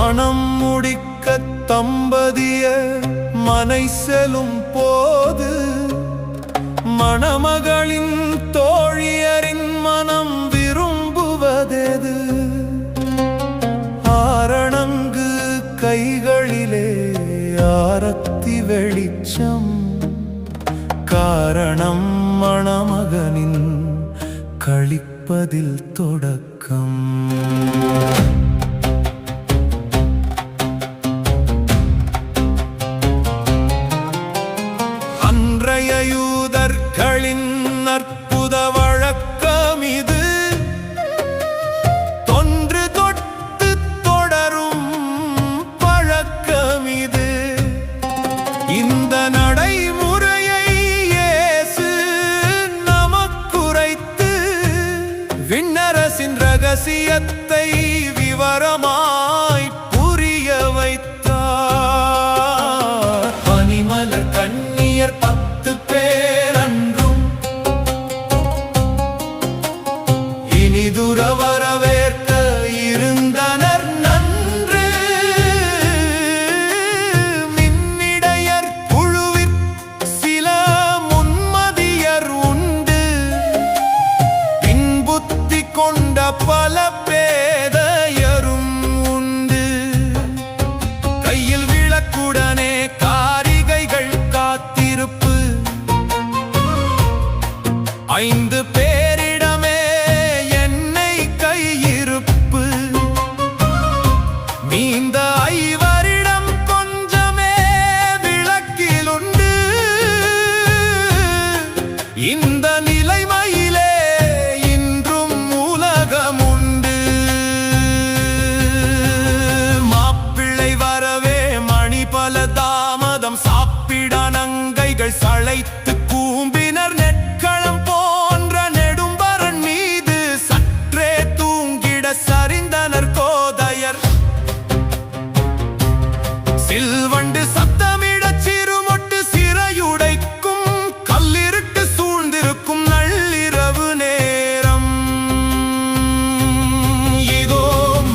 மனம் முடிக்க தம்பதியர் மனை செல்லும் போது மணமகளின் தோழியரின் மனம் விரும்புவதெது? ஆரணங்கு கைகளிலே ஆரத்தி வெளிச்சம், காரணம் மணமகனின் களிப்பதில் தொடக்கம். அன்றைய யூதர்களின் அற்புத வழக்கம் இது, தொன்று தொட்டு தொடரும் பழக்கம் இது. இந்த நடைமுறையை இயேசு நமக்குரைத்து விண்ணரசின் ரகசியத்தை விவரமாய் புரிய வைத்தார். பனிமலர் கன்னியர் 10 பேர் அன்றும் இனிதுர வரவேற்க இருந்தனர் நன்று. மின்னிடையர் குழுவிற் சில முன்மதியர் உண்டு, பின்புத்தி கொண்ட பல பேதையரும் உண்டு. கையில் விளக்குடனே காரிகைகள் காத்திருப்பு, 5 பேரிடமே எண்ணெய் கையிருப்பு. மீந்த 5வரிடம் கொஞ்சமே விளக்கிலுண்டு. இந்த நிலைமையிலே இன்றும் உலகமுண்டு. மாப்பிள்ளை வரவே மணி பல தாமதம், சாப்பிட நங்கைகள் சளைத்து கூம்பினர். நெற்களம் போன்ற நெடும்பரன் மீது சற்றே தூங்கிட சரிந்தனர் கோதையர். சில்வண்டு சத்தமிடச் சிறுமொட்டு சிறையுடைக்கும், கல்லிருட்டு சூழ்ந்திருக்கும் நள்ளிரவு நேரம். இதோ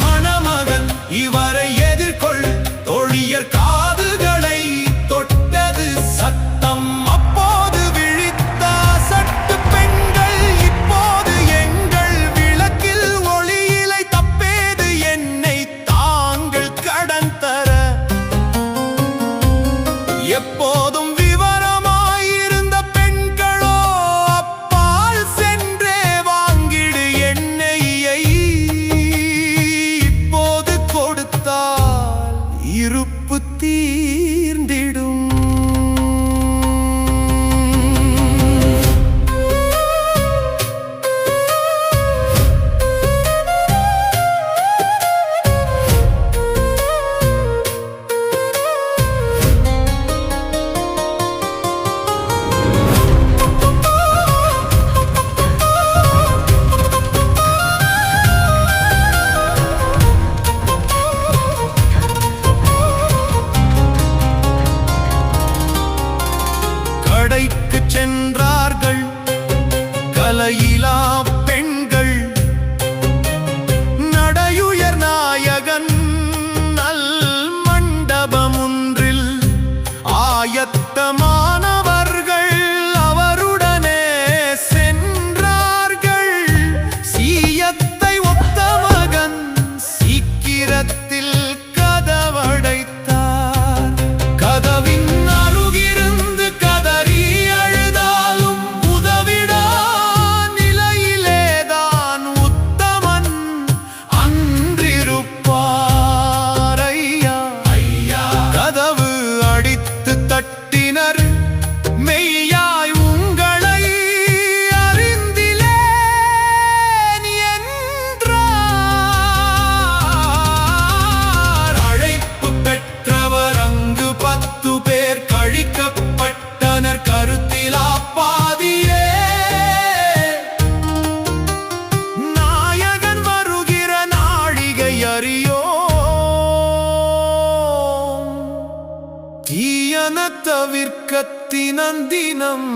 மணமகன் இவரை எதிர்கொள், தோழியர் காதுகளை தொட்டது சத்தம். அப்போது விழித்த சட்டு பெண்கள், இப்போது எங்கள் விளக்கில் ஒளியிலை தப்பேது என்னை தாங்கள் கடன் தர. எப்போதும் விவரமாயிருந்த பெண்களோ அப்பால் சென்றே வாங்கிடு எண்ணெயை. இப்போது கொடுத்தால் இருப்பு தீர்ந்திடும். கடைக்கு சென்றார்கள் கலையிலா பெண்கள், நடையுயர் நாயகன் நல் மண்டபம் ஒன்றில் ஆயத்தமானவர்கள் அவருடனே சென்றார்கள். சீயத்தை ஒத்த மகன் சீக்கிரத்தில் கதவடைத்தார். கதவின் அருகிருந்து கதறி அழுதாலும் உதவிடா நிலையிலேதான் உத்தமன் அன்றிருப்பார். ஐயா கதவு அடித்து தட்டினர், மெய்யாய் உங்களை அறிந்திலேன் என்றார். அழைப்பு பெற்றவர் அங்கு 10 பேர் கழிக்கப்பட்டனர், கருத்திலா பாதியே. நாயகன் வருகிற நாழிகை அறியோ, தீயன தவிர்க்க தினம்